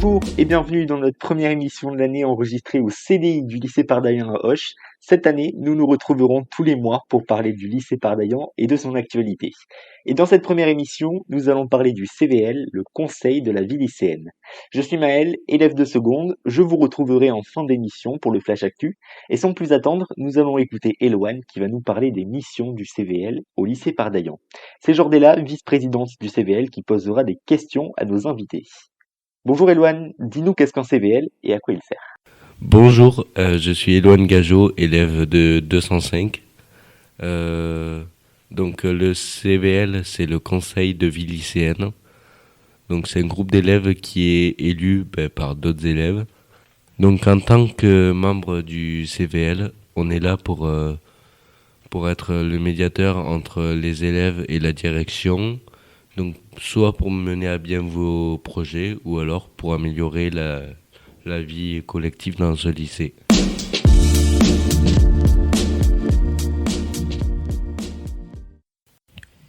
Bonjour et bienvenue dans notre première émission de l'année enregistrée au CDI du lycée Pardaillan à Auch. Cette année, nous nous retrouverons tous les mois pour parler du lycée Pardaillan et de son actualité. Et dans cette première émission, nous allons parler du CVL, le Conseil de la vie lycéenne. Je suis Maël, élève de seconde, je vous retrouverai en fin d'émission pour le Flash Actu. Et sans plus attendre, nous allons écouter Eloane qui va nous parler des missions du CVL au lycée Pardaillan. C'est Jordella, vice-présidente du CVL, qui posera des questions à nos invités. Bonjour Eloane, dis-nous qu'est-ce qu'un CVL et à quoi il sert. Bonjour, je suis Eloane Gageot, élève de 205. Le CVL, c'est le conseil de vie lycéenne. Donc c'est un groupe d'élèves qui est élu par d'autres élèves. Donc en tant que membre du CVL, on est là pour être le médiateur entre les élèves et la direction. Donc soit pour mener à bien vos projets ou alors pour améliorer la vie collective dans ce lycée.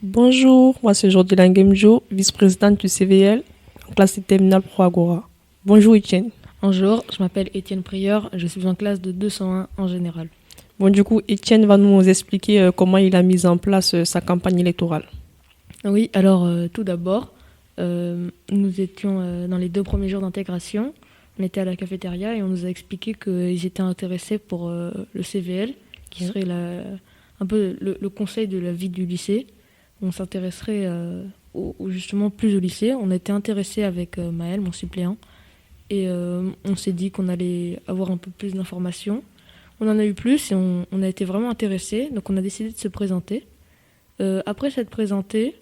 Bonjour, moi c'est Jordella Ngemjo, vice-présidente du CVL, en classe de terminale Pro Agora. Bonjour Etienne. Bonjour, je m'appelle Étienne Prieur, je suis en classe de 201 en général. Bon, du coup, Etienne va nous expliquer comment il a mis en place sa campagne électorale. Oui, alors tout d'abord, nous étions dans les 2 premiers jours d'intégration. On était à la cafétéria et on nous a expliqué qu'ils étaient intéressés pour le CVL, qui serait un peu le conseil de la vie du lycée. On s'intéresserait justement plus au lycée. On a été intéressés avec Maël, mon suppléant, et on s'est dit qu'on allait avoir un peu plus d'informations. On en a eu plus et on a été vraiment intéressés, donc on a décidé de se présenter. Après s'être présenté,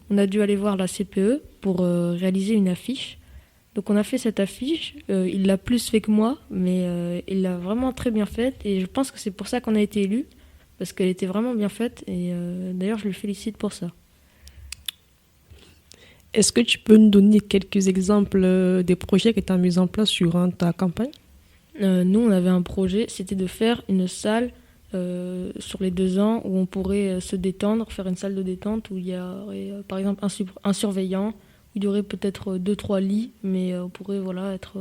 on a dû aller voir la CPE pour réaliser une affiche. Donc on a fait cette affiche, il l'a plus fait que moi, mais il l'a vraiment très bien faite. Et je pense que c'est pour ça qu'on a été élus, parce qu'elle était vraiment bien faite. Et d'ailleurs, je le félicite pour ça. Est-ce que tu peux nous donner quelques exemples des projets que tu as mis en place durant ta campagne ? Nous, on avait un projet, c'était de faire une salle sur les 2 ans où on pourrait se détendre, faire une salle de détente où il y aurait par exemple un surveillant, où il y aurait peut-être 2-3 lits, mais on pourrait être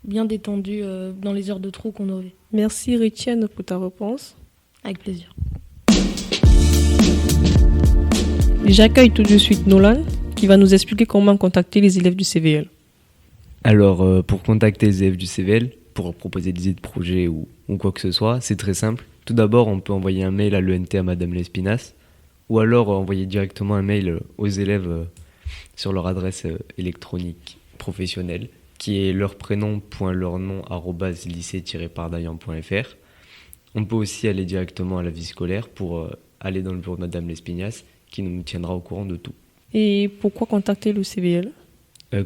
bien détendu dans les heures de trou qu'on aurait. Merci Etienne pour ta réponse. Avec plaisir. J'accueille tout de suite Nolan qui va nous expliquer comment contacter les élèves du CVL. Alors, pour contacter les élèves du CVL, pour proposer des idées de projet ou quoi que ce soit, c'est très simple. Tout d'abord, on peut envoyer un mail à l'ENT à Madame Lespinasse, ou alors envoyer directement un mail aux élèves sur leur adresse électronique professionnelle, qui est leur prénom.leurnom@lycée-pardaillan.fr. On peut aussi aller directement à la vie scolaire pour aller dans le bureau de Madame Lespinasse, qui nous tiendra au courant de tout. Et pourquoi contacter le CVL ?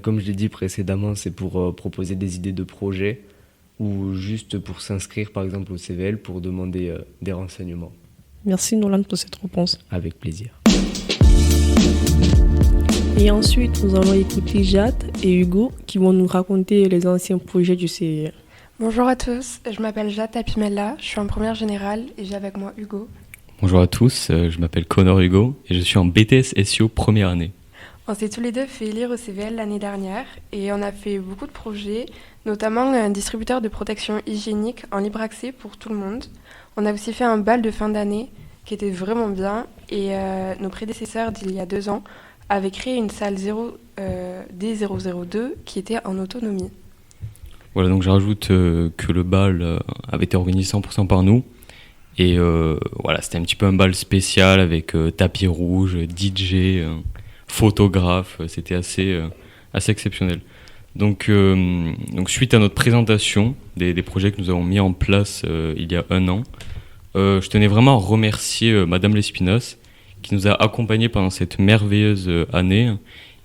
Comme je l'ai dit précédemment, c'est pour proposer des idées de projet ou juste pour s'inscrire par exemple au CVL pour demander des renseignements. Merci Nolan pour cette réponse. Avec plaisir. Et ensuite, nous allons écouter Jade et Hugo qui vont nous raconter les anciens projets du CVL. Bonjour à tous, je m'appelle Jade Tapimella, je suis en première générale et j'ai avec moi Hugo. Bonjour à tous, je m'appelle Connor Hugo et je suis en BTS SEO première année. On s'est tous les deux fait élire au CVL l'année dernière et on a fait beaucoup de projets, notamment un distributeur de protection hygiénique en libre accès pour tout le monde. On a aussi fait un bal de fin d'année qui était vraiment bien et nos prédécesseurs d'il y a 2 ans avaient créé une salle D002 qui était en autonomie. Voilà, donc je rajoute que le bal avait été organisé 100% par nous. Et c'était un petit peu un bal spécial avec tapis rouge, DJ, photographe, c'était assez exceptionnel. Donc suite à notre présentation des projets que nous avons mis en place il y a 1 an, je tenais vraiment à remercier Madame Lespinasse qui nous a accompagnés pendant cette merveilleuse année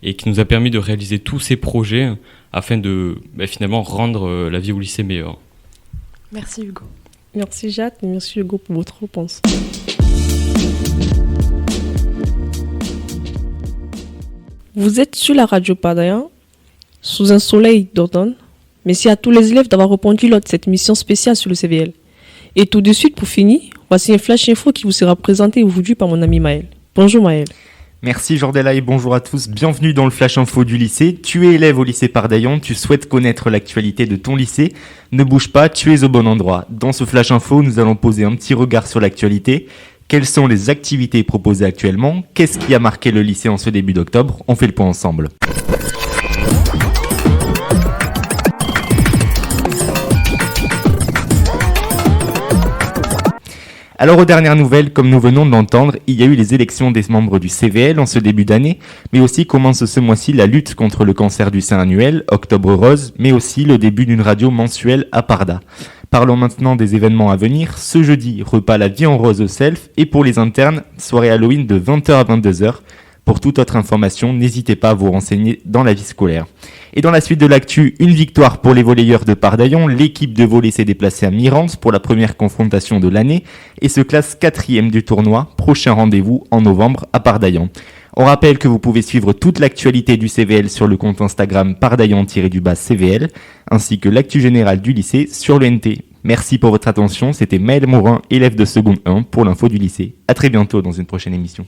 et qui nous a permis de réaliser tous ces projets afin de finalement rendre la vie au lycée meilleure. Merci Hugo. Merci Jade et merci Hugo pour votre réponse. Vous êtes sur la radio Pardaillan, sous un soleil d'automne. Merci à tous les élèves d'avoir répondu lors de cette émission spéciale sur le CVL. Et tout de suite, pour finir, voici un flash info qui vous sera présenté aujourd'hui par mon ami Maël. Bonjour Maël. Merci Jordella et bonjour à tous, bienvenue dans le Flash Info du lycée. Tu es élève au lycée Pardaillan, tu souhaites connaître l'actualité de ton lycée, ne bouge pas, tu es au bon endroit. Dans ce Flash Info, nous allons poser un petit regard sur l'actualité. Quelles sont les activités proposées actuellement? Qu'est-ce qui a marqué le lycée en ce début d'octobre? On fait le point ensemble. Alors aux dernières nouvelles, comme nous venons de l'entendre, il y a eu les élections des membres du CVL en ce début d'année, mais aussi commence ce mois-ci la lutte contre le cancer du sein annuel, Octobre Rose, mais aussi le début d'une radio mensuelle à Parda. Parlons maintenant des événements à venir. Ce jeudi, repas La Vie en Rose au Self, et pour les internes, soirée Halloween de 20h à 22h. Pour toute autre information, n'hésitez pas à vous renseigner dans la vie scolaire. Et dans la suite de l'actu, une victoire pour les volleyeurs de Pardaillan. L'équipe de volley s'est déplacée à Mirande pour la première confrontation de l'année et se classe 4e du tournoi. Prochain rendez-vous en novembre à Pardaillan. On rappelle que vous pouvez suivre toute l'actualité du CVL sur le compte Instagram pardaillan-CVL, ainsi que l'actu générale du lycée sur le NT. Merci pour votre attention, c'était Maël Morin, élève de seconde 1 pour l'info du lycée. À très bientôt dans une prochaine émission.